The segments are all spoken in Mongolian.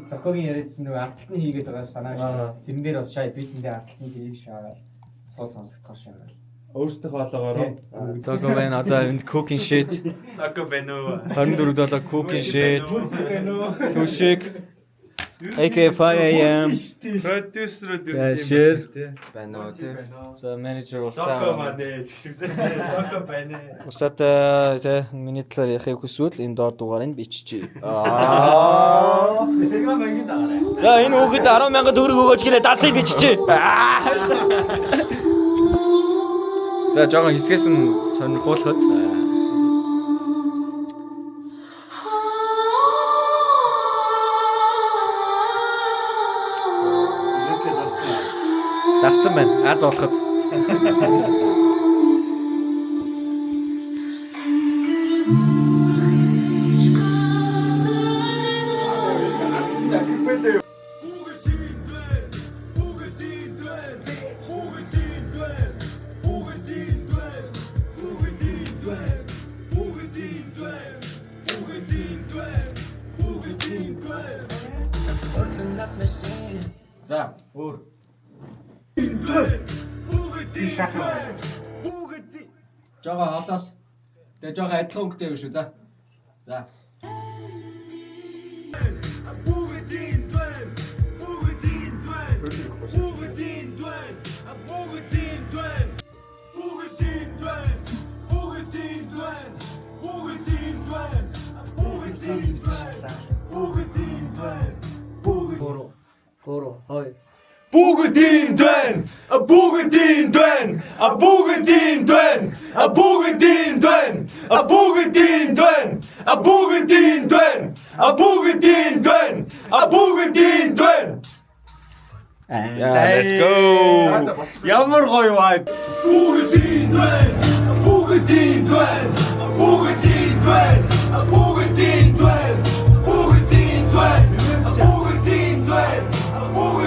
зокогийн яриадсан нөгөө арталтны хийгээд байгаа санаа шүү. Тэрэн дээр бас шай битэндээ арталтны тэрийг шаагаад сууд сонсогдохоор шаагаад. Өөрсдөө хоолоогоор. Зако байна одоо энэ cooking shit. Зако байна уу? 24 доллар cooking shit. Түшиг. AK5AM. Продюсер байна уу тий. За менежер Зако усаа. манай чигшигтэй. Зако байна. Усаатай тий миний талаар яхахыг хүсвэл энэ доор дугаарыг биччихье. Instagram бангийн даарай. За энэ хүүхэд 10,000 төгрөг өгөөч гэлээ дасыг биччихье. За жоохон хэсгээс нь сонирхуулахад дарцсан байна. Аз болоход. За, өөр. Жого холоос. Тэгээ жого адилхан өнгөтэй биш үү? За. За. Горо, хой. Бүгдийн дуэн, бүгдийн дуэн, бүгдийн дуэн, бүгдийн дуэн, бүгдийн дуэн, бүгдийн дуэн, бүгдийн дуэн, бүгдийн дуэн. Let's go. Ямар гоё vibe. Бүгдийн дуэн, бүгдийн дуэн, бүгдийн дуэн, бүгдийн дуэн, бүгдийн дуэн, бүгдийн дуэн.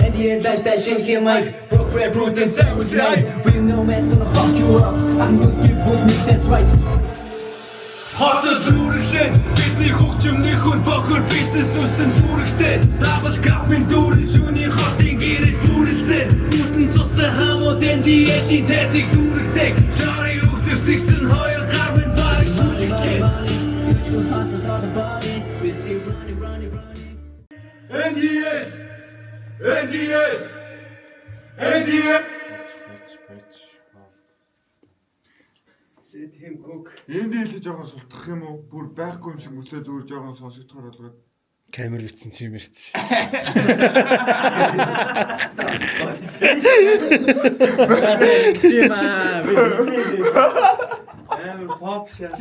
And the edge that shit here, Mike. Broke brute and service life. We know man's gonna fuck you up. I know skip with me, that's right. Хотод дүүрлэн бидний хөгжмөний хүн бохор бизнес үсэн дүүрэгтэй дабл капын дүүрэн шүний хотын гэрэл дүүрэлцэн бүтэн цустай хамууд NDS-ийн тэзэг дүүрэгтэй шарын өгцөг сэгсэн хоёр гарбын баг дүүрэгтэй NDS NDS NDS Тийм хөг. Энд дийлээ жоохон султах юм уу? Бүр байхгүй юм шиг мөтлөө зүгээр жоохон сонсогдохоор болгоод. Камер битсэн чи мэрч. Тийм аа. амар pop шаа.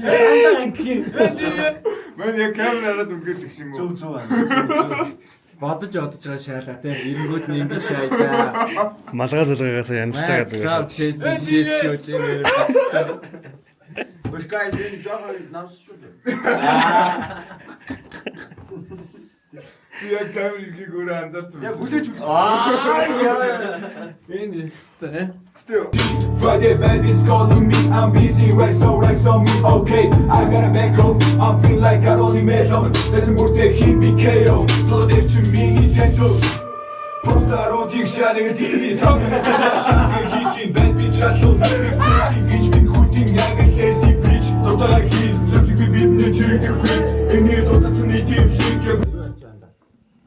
Мань яг камераараа дүнгээд гисэн юм уу? Зүг байна. Бодож байгаа шаалаа те. Эрэнгүүт нь ингэж шаайдаа. Малгай залгаагаас янзж байгаа зүгээр. Сав чэсэн шийд шүүж юм. But guys, энэ жоохон намсч үү? Яг камерыг гөрөө анзаарсан. Яг хүлээж үү? Яа. Энэ өстэй. Friday baby's calling me, I'm busy, racks on me, okay. I got a back home, I feel like I only made on. Listen, we're taking BKO, throw it to me, Nintendo. Postarodик шарыг дийгий, тамиг шарыг хийх бэд би чалуу, нэг зүйлсийн гэж би хүтин яг лэси бич, тоталаг хин, зөвхөн би бидний чиг хин, энэ дотор нь тийм шиг.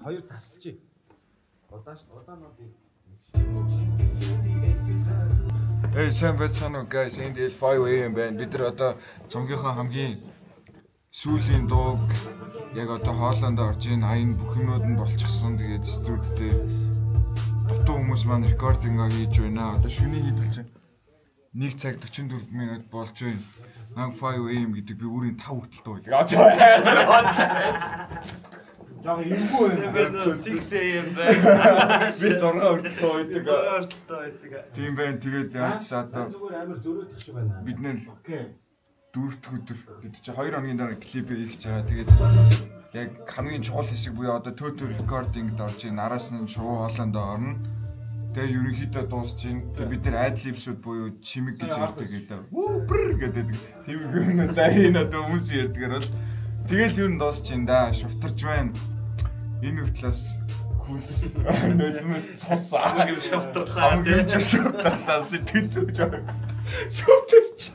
Хоёр тасалж. Удаа нөө би. Эй, сайн байцгаана уу guys? Энд L5AM байна. Бид нар одоо цомгийнхаа хамгийн сүүлийн дууг яг одоо хоолойнд орж ийн аян бүх юмнууд нь болчихсон. Тэгээд студид дээр дутуу хүмүүс маань рекордингаа хийж байна. Одоо шүний хийдүүлж байна. 1 цаг 44 минут болж байна. Nang 5 AM гэдэг би өөрийн 5 хүртэл дуудаг. Яг юмгүй байна. 6 AM байна. Би 6 хүртэл дуудаг. 6 хүртэл дуудаг. Тийм байна. Тэгээд яаж одоо зүгээр амар зөрөөдөх шиг байна. бид нэр Окей. дөрөвт өдөр бид чи 2 хоногийн дараа клипээ хийх гэж байгаа. Тэгээд яг хамгийн чухал хэсэг буюу одоо total recording-д орж ийн араас нь шувуу хоолонд орно. Тэгээ ерөнхийдөө дуусч ийн. Тэгээ бид нэр ad-libsүүд буюу чимэг гэж ярьдаг гэдэг. Үбэр гэдэг. Тийм юм да энэ одоо хүмүүс ярьдгаар бол тэгэл юу н дуусч ийн да. Шуфтарч байна. Энэ хүртлээс хүс нөлмөс цус Хамгийн шавтарлаа. хамгийн шавтарлаа сэтгэл зүйж байгаа. Шуфтарч.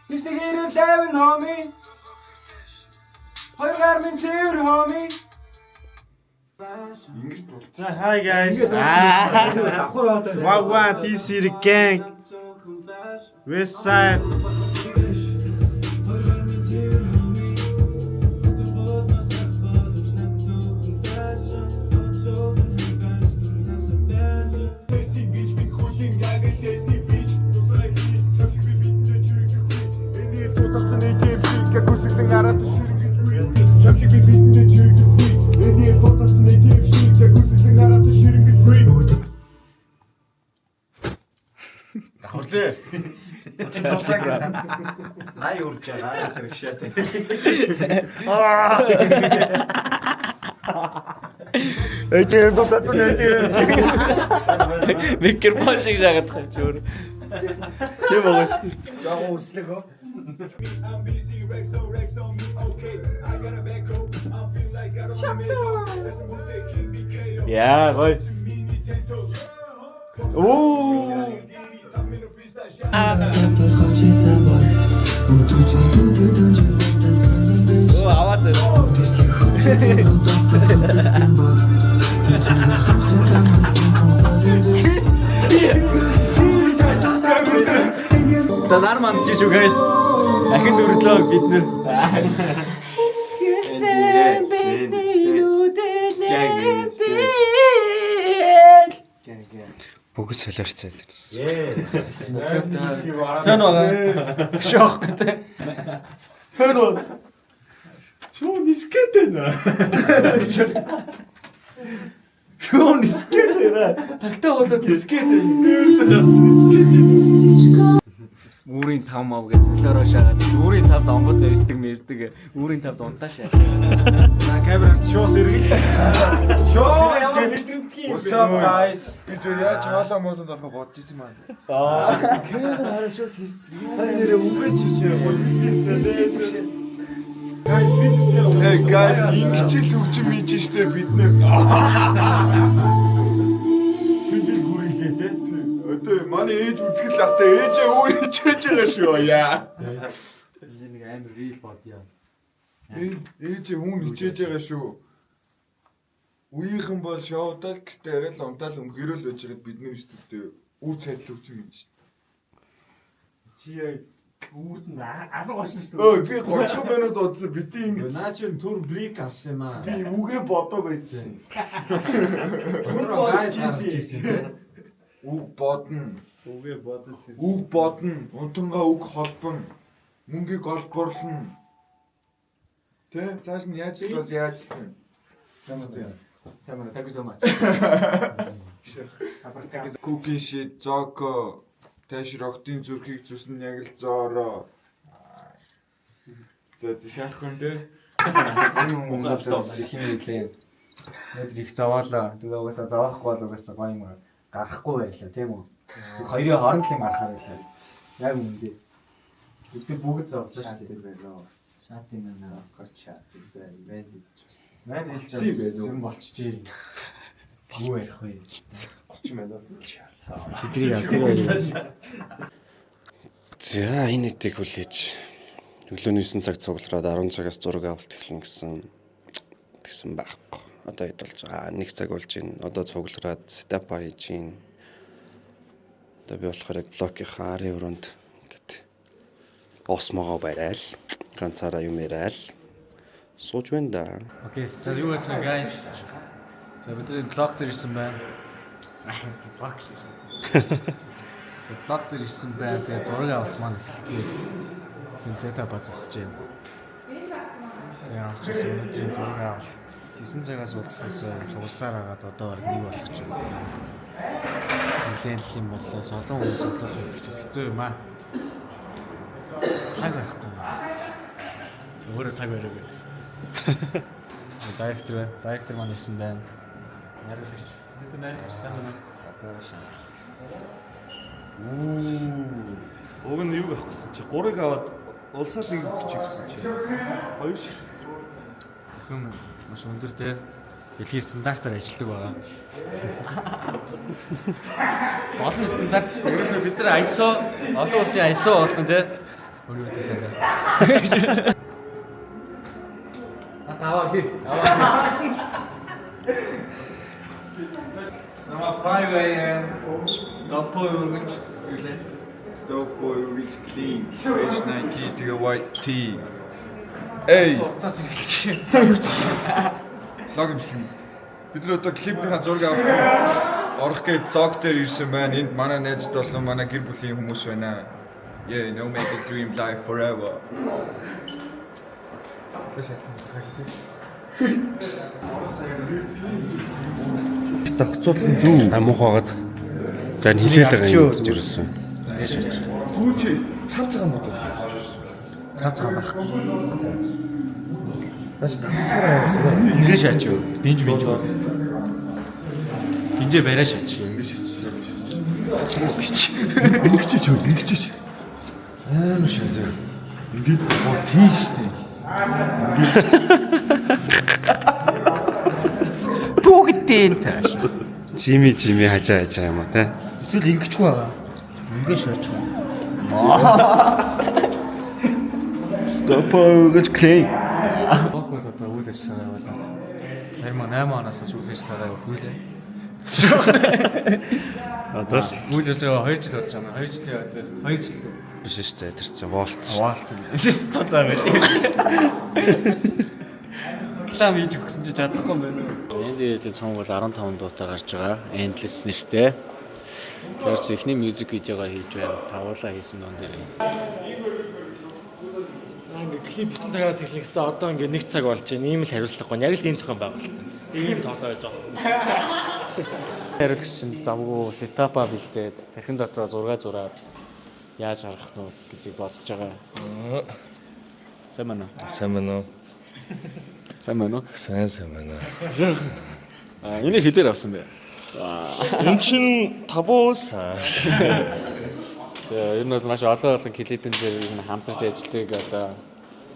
Мистер Левин homie. Хоёр гар минь цэвэр homie. Ингэж дуу. Hi guys. Давхар одоо. Wagwan DC gang. West side. Давхарлаа. Ай урж байгаа хэрэгшээ. Эцэг дутаад үнэ. Микрофон шиг жагаад байгаа ч өөр. Тийм байгаас. Жаахан үслэг оо. Яа, гой. Оо. Оо, аваад. За нар манд чи шүү guys. Ахин дөрөлөө бид нэр. Хэлсэн бидний нүдэлэмдээ. Бүгд солиорцоо. Сэн байгаа. Шок гэдэг. Хөөе. Шоо нискэтэна. Шоо нискэтэй. Тагтаа болоод нискэтэй. Үүрийн 5 мав гэж солиороо шаагаад. Үүрийн 5-д онгод ирдэг мэрдэг. Үүрийн 5-д унтаа шаа. На камераас шоо сэргий. Шоо ямар мэдрэмтгий. What's up guys? Би зөв яаж хаалаа молонд орох бодож ирсэн маа. Камер харашаа сэрдэг. Сайн нэрээ үгэж чичээ. Hey guys, ингэчл хөгжим хийж штэ бид нэр. Шүнжил гүйлээ те. Одоо манай ээж үзгэл ахтай ээжээ өөр хичээж байгаа шүү яа. Энэ нэг амар real бод яа. Ээжээ хүн хичээж байгаа шүү. Үеийнхэн бол шоудаал гэхдээ арай л унтаал өмгөрөөл байж байгаад бид нэр штэ үр цайдл хөгжим хийж штэ. Чи яг үүдэн алга болсон шүү Өө би 30 минут удсан бити ингэж. Наа чи түр брик авсан юм аа. Би үгээ бодоо байжсэн. Үг бодно. Үгээ бодос. Үг бодно. Унтангаа үг холбоно. Мөнгийг олборлно. Тэ цааш нь яаж ч бол яаж ч юм. Сайн thank you so much. Cooking shit Zoko Тэш рогтын зүрхийг зүсэн яг л зоороо. За шахах тэ. Монголд их юм хэлээ. Өдөр их заваалаа. Тэгээ угаасаа заваахгүй бол угаасаа гоё юм гарахгүй байлаа тийм үү? Хоёрын хооронд л юм гарахаар байлаа. Яг үнэндээ. Бид бүгд зовлоо шүү дээ. Шат юм аа. Коч шат юм байна. Мэн хэлж юм болчихжээ. Юу яах вэ? 30 минут. Тэдрийг автгаа. За энэ хэдийг хүлээж өглөөний 9 цаг цуглараад 10 цагаас зураг авалт эхлэн гэсэн байхгүй. Одоо хэд болж байгаа? 1 цаг болж байна. Одоо цуглараад степ хийж байна. Одоо би болохоор яг блокийнхаа арын өрөөнд ингээд осмогоо барайл, ганцаараа юм яриад сууж байна да. Окей, за юу гэсэн guys? За бидний блог дээр ирсэн байна. Блог. За блог дээр ирсэн байна. Тэгээ зураг авалт маань эхэллээ. Тэгээ сетап бацсаж байна. Тэгээ авчихсан өнөөдрийн зураг авалт 9 цагаас уулзахаас цугласаар хагаад одоо баг 1 болох гэж байна. Нэлээд юм болоо солон хүмүүс одлох хэрэгчээс хэцүү юм аа. Цаг байхгүй. Өөрөө цаг бариа гэдэг. Директор байна. Директор маань ирсэн байна. Найруулагч. Мистер найруулагч сайн байна уу? Уг нь юу авах гэсэн чи 3-ыг аваад улсаад 1 өгчих гэсэн чи. 2 шир. Хүм маш өндөр те. Дэлхийн стандартаар ажилладаг байгаа. Олон стандарт. Ерөөсөө бид нар ISO олон улсын ISO болтон те. Өөрөө хэлээ. Аваа хий. Number 5 AM. Допой үргэлж юулээ. Допой үргэлж clean. Fresh Nike тэгээ white tee. Эй. Цаас иргэлч. Лог юм шиг юм. Бид нар одоо клипийнхаа зураг авах орох гээд блог дээр ирсэн байна. Энд манай найзд болон манай гэр бүлийн хүмүүс байна. Yeah, no make a dream life forever. Тогцоолон зүү. Амуух байгаад. За энэ хилээлээ гэж ирсэн. Зүүч цав цагаан бодож байсан. Цав цагаан байхгүй. Бач тавцаараа явсан. Ингээ шаач юу? Бинж бинж бод. Бинжээ барай шаач. Ингэчээч үү? Ингэчээч. Амар шаазаа. Ингээд тийш штэ. Бүгдийн тааш. Жими хажаа юм аа те. Эсвэл ингэчгүй байгаа. Ингээ шаач. Допой гэж клей. Боггүй одоо үйл ажиллагаа явуулаад. 2008 оноос үйл ажиллагаа явуулээ. Одоо л Үйл ажиллагаа 2 жил болж байгаа. 2 жилийн яваад 2 жил биш шүү дээ. Тэр чинь Walt. Лист цаа байл. Клам хийж өгсөн чи чадахгүй юм байна уу? Энд дээд цомгол 15 дуутай гарч байгаа. Endless нэртэй. Тэр чинь эхний мьюзик видеогоо хийж байна. Тавуулаа хийсэн дуун дээр. Ингээ клип 9 цагаас эхлэх гэсэн одоо ингээ 1 цаг болж байна. Ийм л хариуцлага байна. Яг л ийм зохион байгуулалт. Ийм тоолоо байж байгаа. Хариуцлагч чинь завгүй сетапа бэлдээд тархин дотроо зураад яаж харах нь гэдгийг бодож байгаа. Сайн байна уу? Сайн байна уу? Сайн байна уу? Сайн байна. Энийг хэдээр авсан бэ? Энд чинь 5-аас. За ер нь бол маш олон клипэн дээр хамтарч ажилладаг одоо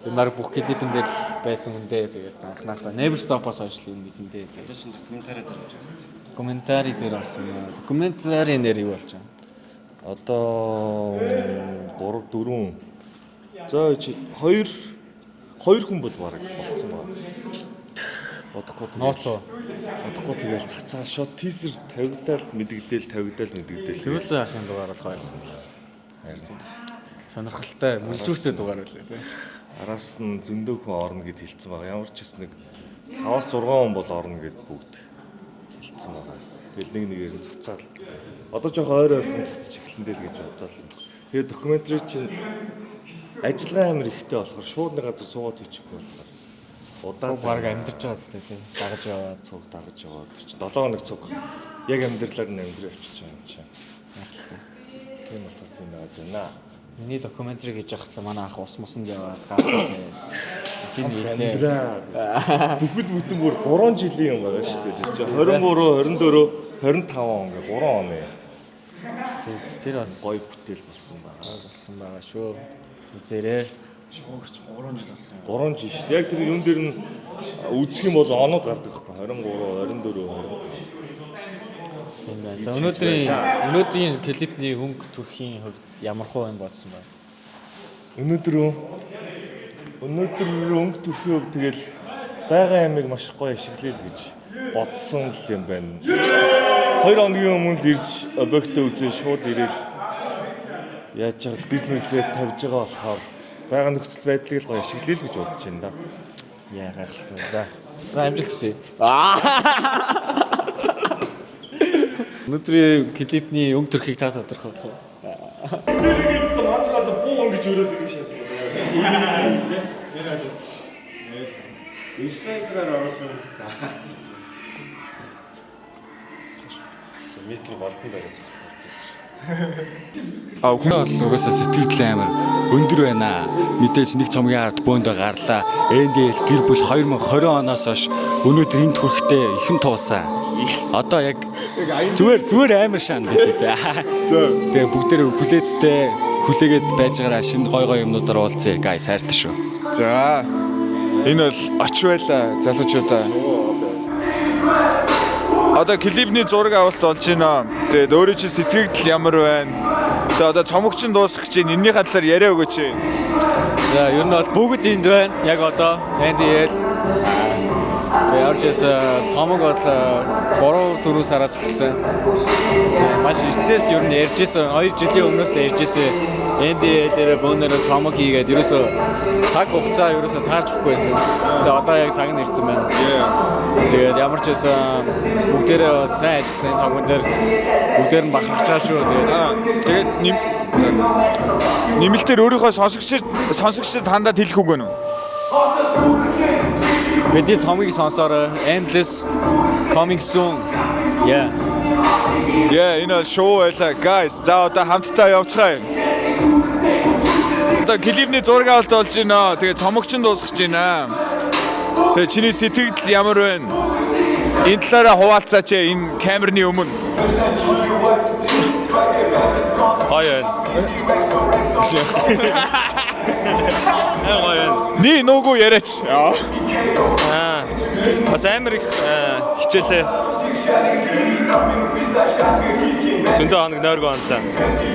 бид нар бүх клипэн дээр байсан үндэ тэгээд анханасаа Never Stop-оос хойш л мэдэндээ. Одоо чинь докюментари дээр явж байгаа. Докюментари дээр орсон юм. Докюментари нэр юу болж байна? Одоо 3 4 за чи 2 хүн бол бараг болцсон байна. Одохгүй тэгэл цацаа шот тийзер тавигдаал мэдэгдээл. Тэгвэл за ахын дугаар болох байсан. Сонирхолтой мүлжүүртэй дугаар байлаа тийм. Араас нь зөндөө хүн орно гэд хэлсэн байгаа. Ямар ч гэсэн нэг 5-6 хүн бол орно гэд бүгд хэлсэн байгаа. Тэгэл нэгээр нь цацаал. Одоо жоох ойрхон цацж эхлэндээ л гэж бодлоо. Тэгээд докюментари чинь ажиллагаа амар ихтэй болохоор шууд нэг газар суугаад хийчихгүй болохоор удаа баг амьдарч байгаа зү тийм. Дагаж яваад цуг дагаж яваад тэр чинь 7 хоног цуг яг амьдралаар нь амьдрий авчиж байгаа юм чинь. Тийм болохоор тийм байна. Миний докюментари хийж явахдаа манай ах ус мусанд яваад гаагүй. Хин ийсээ. Бүхэл бүтэн бүр 3 жилийн юм байгаа шүү дээ. Тэр чинь 23, 24, 25 он гэ 3 оны. Тэр бас гоё бүтээл болсон байгаа шүү. Үзээрэй. Шоогч 3 жил болсон. 3 жил шүү дээ. Яг тэр юм дээр нь үзэх юм бол оноод гардаг байхгүй. 23, 24. Тийм байна. За өнөөдрийн клипний хөнгө төрхийн хувьд ямар хөө юм бодсон байна? Өнөөдөр өнгө төрхийн хувьд тэгэл байгаа ямиг маш гоё ашиглая л гэж бодсон юм байна. 2 хоногийн өмнө л ирж объектоо үзээ шууд ирээл яаж чад бит мэдлээ тавьж байгаа болохоор байгаа нөхцөл байдлыг л гоё ашиглая л гэж бодож байна да. Яа гайхалтай. За амжилт хүсье. Өнөөдрийн клипний өнгө төрхийг та тодорхойлох уу? Тэр ийм мандрал буу гэж өрөөд ирэх шээс байна. Инстагрээр оруулсан. Микро болтон байж Хүн бол угаасаа сэтгэл амар өндөр байна. Мэдээж нэг цомгийн ард бөөндөө гарлаа. НДЛ гэр бүл 2020 оноос хойш өнөөдөр энд хүрэхдээ ихэн туулсан. Одоо яг зүгээр амар шаан гэдэг. Тэгээ бүгдээрээ хүлээгээд байж байгаараа шинэ гой юмнуудаар уулзъя. Guys хайртай шүү. За энэ бол оч байла залуучуудаа. Одоо клипний зураг авалт болж байна. Тэгээд өөрөө чи сэтгэгдэл ямар байна? Тэгээд одоо цомогч нь дуусах гэж байна. Эннийхээ талаар яриа өгөөч. За ер нь бол бүгд энд байна. Яг одоо NDL Ярчс цомог бол 3-4 сараас эхэлсэн. Маш эртнээс ер нь ярьжсэн 2 жилийн өмнөөс л ярьжсэн. NDL-ээр бөөнөрө цомог хийгээд ерөөсөө цаг хугацаа ерөөсөө таарч өгөхгүй байсан. Тэгээ одоо яг цаг нь ирсэн байна. Тэгээд ямар ч байсан бүгдээрээ сайн ажилласан цомгон дээр бүгдээр нь бахархаж байгаа шүү. Тэгээд нэмэлтээр өөрийнхөө сонсогчдод хандаад хэлэх үг гэнэ үү? Бидний цомгийг сонсороо Endless coming soon. Yeah, энэ шоу байла. Guys, за одоо хамтдаа явцгаая. Одоо клипний зураг авалт болж байна. Тэгээ цомогч нь дуусгаж байна. Тэгээ чиний сэтгэл ямар байна? Энэ талаараа хуваалцаач энэ камерны өмнө. Гоё. Ни нүгүү яриач. Бас амар их хичээлээ. Зөндөө хоног нойргоо онлоо.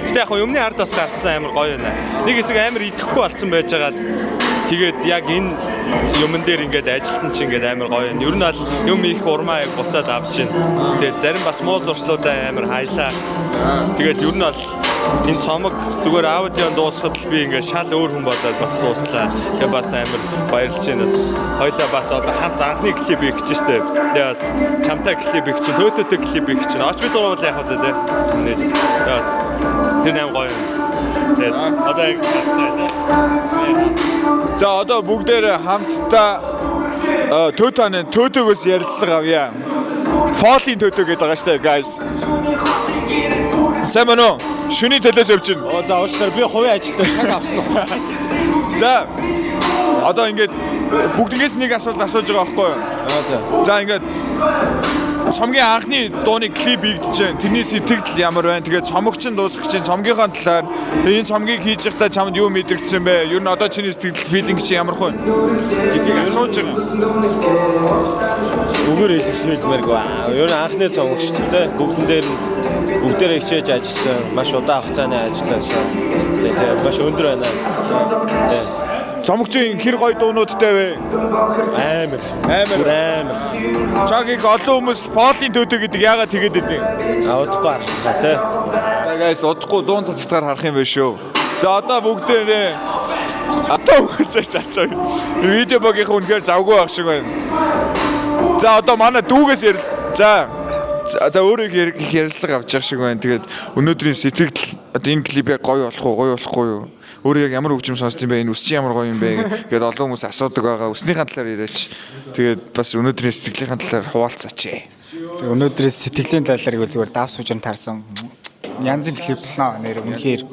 Гэтэ яг өмнө ард бас гарцсан амар гоё байна. Нэг хэсэг амар идэхгүй болсон байж байгаа. Тэгээд яг энэ юмн дээр ингээд ажилласан чинь ингээд амар гоё байна. Ер нь бол юм их урмаа яг буцаад авч байна. Тэгээд зарим бас муу зуршлуудаа амар хайлаа. Тэгээд ер нь бол энэ цомог зүгээр аудион дуусахад л би ингээд шал өөр хүн болоод бас дууслаа. Тэгээд бас амар баярлж байна бас. Хоёлаа бас одоо хамт анхны клип хийх гэж штэ. Тэгээд бас чамтай клип хийх чинь, төөтөтэй клип хийх чинь. Оч бид дуурал яах вэ те. Тэгээд бас тэр юм гоё. Тэгээд одоо яг за одоо бүгдээр хамтдаа төөтөгөөс ярилцлага авъя. Фолын төөтөө гэдэг байгаа штэ guys. Сайн байна уу? Шүний төлөөс явж байна. За уучлаарай би хувийн ажилтаа цаг авсан уу? За одоо ингээд бүгднгээс нэг асуулт асууж байгаа байхгүй юу? За ингээд цомгийн анхны дууны клип хийгдэж байна. Тэрний сэтгэл ямар байна? Тэгээд цомогч нь дуусгах чинь цомгийнхаа талаар энэ цомгийг хийж байхдаа чамд юу мэдрэгдсэн бэ? Ер нь одоо чиний сэтгэл филинг чи ямар хөө? Гэдгийг асууж байгаа. үгээр хэлмээргүй. Ер нь анхны цомогчтой бүгдээрээ хичээж ажилласан. Маш удаан хугацааны ажил байсан. Тэгээд маш өндөр байна. Цомогчийн хэр гоё дуунуудтай вэ? Амар. Чагийг олон хүмүүс фолын төөтөө гэдэг яагаад тэгээд идэв? Удахгүй харах тий. За guys, удахгүй дуун цацгаар харах юм байна шүү. За одоо бүгдээрээ одоо үсээс видео багийнх үнэхээр завгүй байх шиг байна. За одоо манай дүүгээс за өөрөө их ярилцлага авч явах шиг байна. Тэгээд өнөөдрийн сэтгэл одоо энэ клипийг гоё болохгүй юу? Өөрөө яг ямар хөгжим сонсд юм бэ? Энэ үсч ямар гоё юм бэ гэдээ олон хүмүүс асуудаг байгаа. Үснийхэн талаар яриач. Тэгээд бас өнөөдрийн сэтгэлийн талаар хуваалцаач. Өнөөдрийн сэтгэлийн талаар зүгээр даав суужин таарсан. Янзын клип лнаа нэр үнэхээр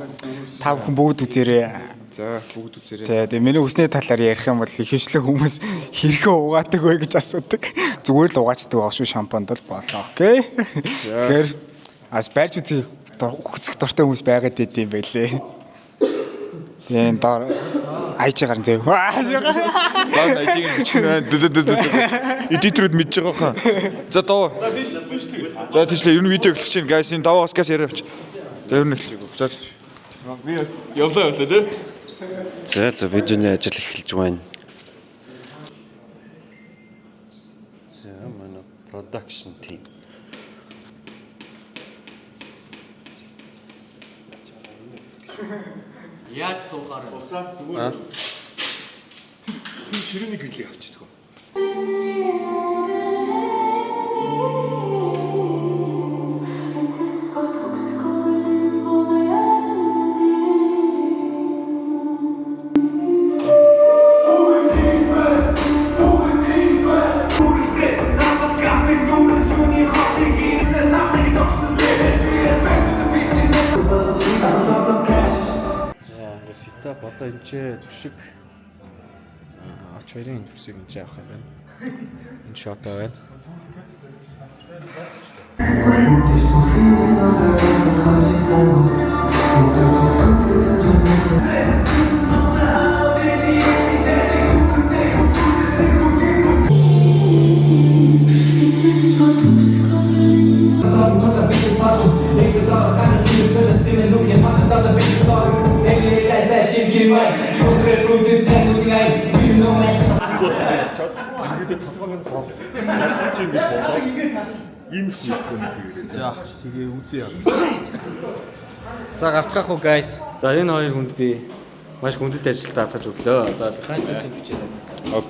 та бүхэн бүгд үзээрэй. За бүгд үзээрэй. Тэгээд миний үсний талаар ярих юм бол ихэвчлэн хүмүүс хэрхэн угаадаг вэ гэж асуудаг. Зүгээр л угаачдаг байх шүү шампанд бол болоо. Окей. Тэгэхээр бас байрч үзэх хүсэх дуртай хүмүүс байгаад идэм байлээ. Тийм доор айжгаар зөө. Баан айжиг чинь эдитрүүд мэдж байгаа хаа. За доо. За тийшлээ ер нь видео эхлэх чинь guys энэ даваагаас газ яриа авч. За ер нь эхлэв. За. Би бас явлаа тий. За видеоны ажил эхэлж байна. За манай production team. Яаж суухаар усаа тэгвэл ширээний гэрлийг авчихдаг. За одоо энэ ч түшиг ач хоёрын түшиг энэ авах юм байна. Энэ шотоо байна. За тэгээ үзье. За гарцгаах уу guys. За энэ хоёр хүнд би маш хүндэт ажилд даатгаж өглөө. За behind the scene бичээд байна.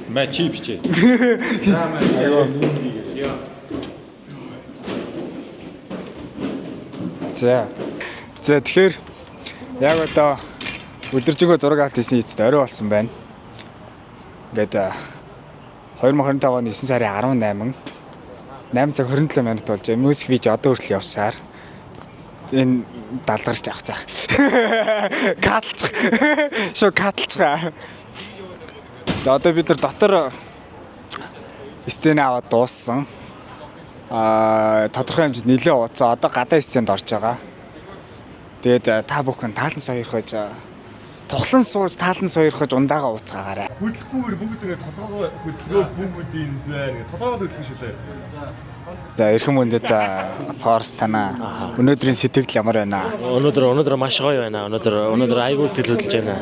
Мэ чи бичээ. За тэгэхээр яг одоо өдөржингөө зураг авалт хийсний эцэст орой болсон байна. Ингээд 2025 оны 9 сарын 8 цаг 27 минут болж байгаа. Мюзик видео одоо хүртэл явсаар энэ далдарч авах цаа. Катлчих. Шо катлчих. За одоо бид нар дотор сцен аваад дууссан. Тодорхой хэмжээнд нэлээд ууцсан. Одоо гадаа сценд орж байгаа. Тэгээд та бүхэн таалан сойрхож тухлан сууж таалан сойрхож ундаагаа ууцгаагаарай. Хөдөлгүүгээр бүгд толгойгоо хөдөлгөө бүгдийн байр гэж толгойгоо хөдлөх шилээ. За эрхэм мөндөд Force танаа өнөөдрийн сэтгэл ямар байна? Өнөөдөр маш гоё байна. Өнөөдөр айгуул сэтгэл хөдлөж байна.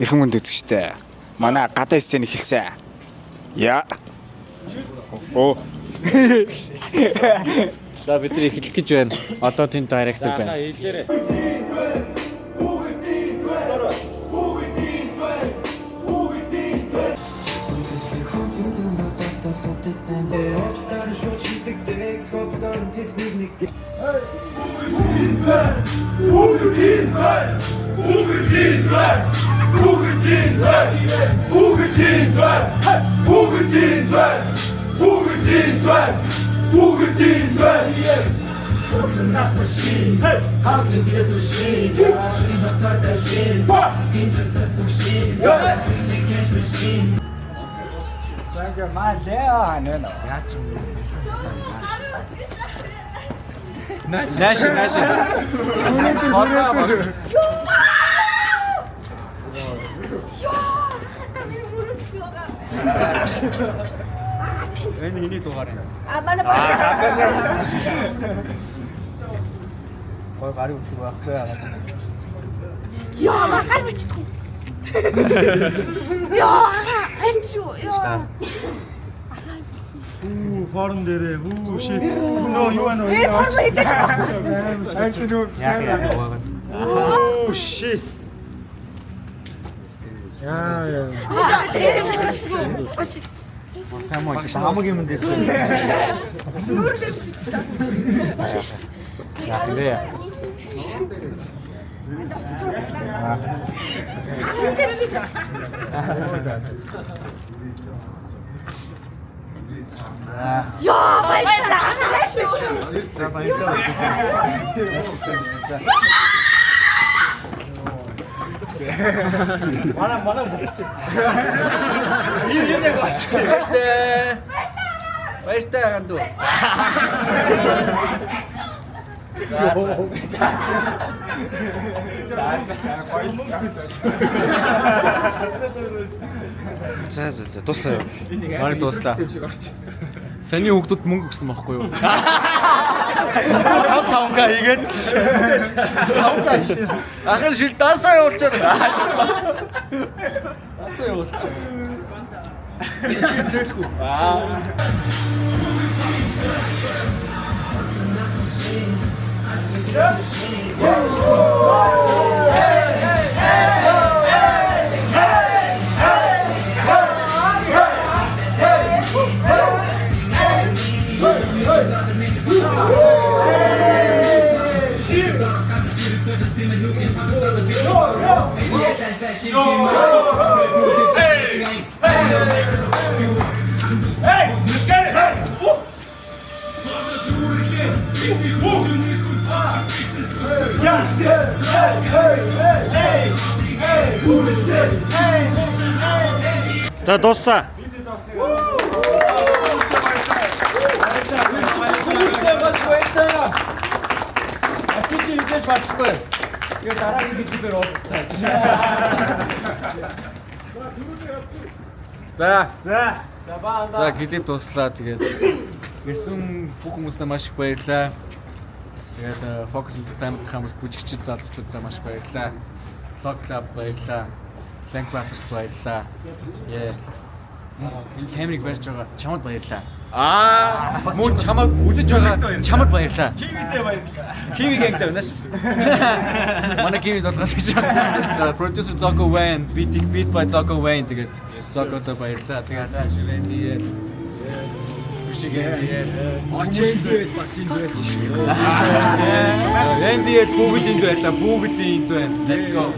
Эрхэм мөндөд үзэгчтэй. Манай гадаа сцен эхэлсэн. Яа. Оо. За бид нар эхлэх гэж байна. Одоо тэнд директор байна. Нааши. Энэ миний дугаар юм. Манай гой гарыг үлдэх байхгүй яагаад. Яа, махаар бичдэг. Яа, хайчуу. Яа. Форум дээрээ shit. Нөө юу байна вэ? Shit. Яа. Хамаг юм дээр. Яа. Яа, баярлалаа. Манай бүгд. Ийм гоч. Баяртай гандуу. За дуслаа. Марыг дуслаа. Саний хүүхдүүд мөнгө өгсөн байхгүй юу? 5k хийгээд. 5k шин. Ахын шил дасаа явуулчаад. Дасаа явуулчих. Зэхүү. Yeah. За дууссан. Ачиж идэж бачгүй. Тэгээ дараагийн хэлбэр уулзсан. За клип дуслаа. Тэгээд ирсэн бүх хүмүүстээ маш их баярлалаа. Тэгээд Focus Entertainment хамт бүжигчид залуучуудаа маш баярлалаа. Vlog Club баярлалаа. Slang Brothers баярлалаа. Энэ камерыг барьж байгаа чамд баярлалаа. Мөн чамайг үзэж байгаа чамд баярлалаа. Кивидээ баярлалаа. Киви гэнтэй байна шүү. Манай киви долгож гэж байна. Producer Zoco Wayne, beat by Zoco Wayne тэгээд Zoco-д баярлалаа. Тэгээд ширэнди очиндээс бас юм байсан шүү. Эндээс бүгд энд байлаа. Бүгд энд байна. Let's go.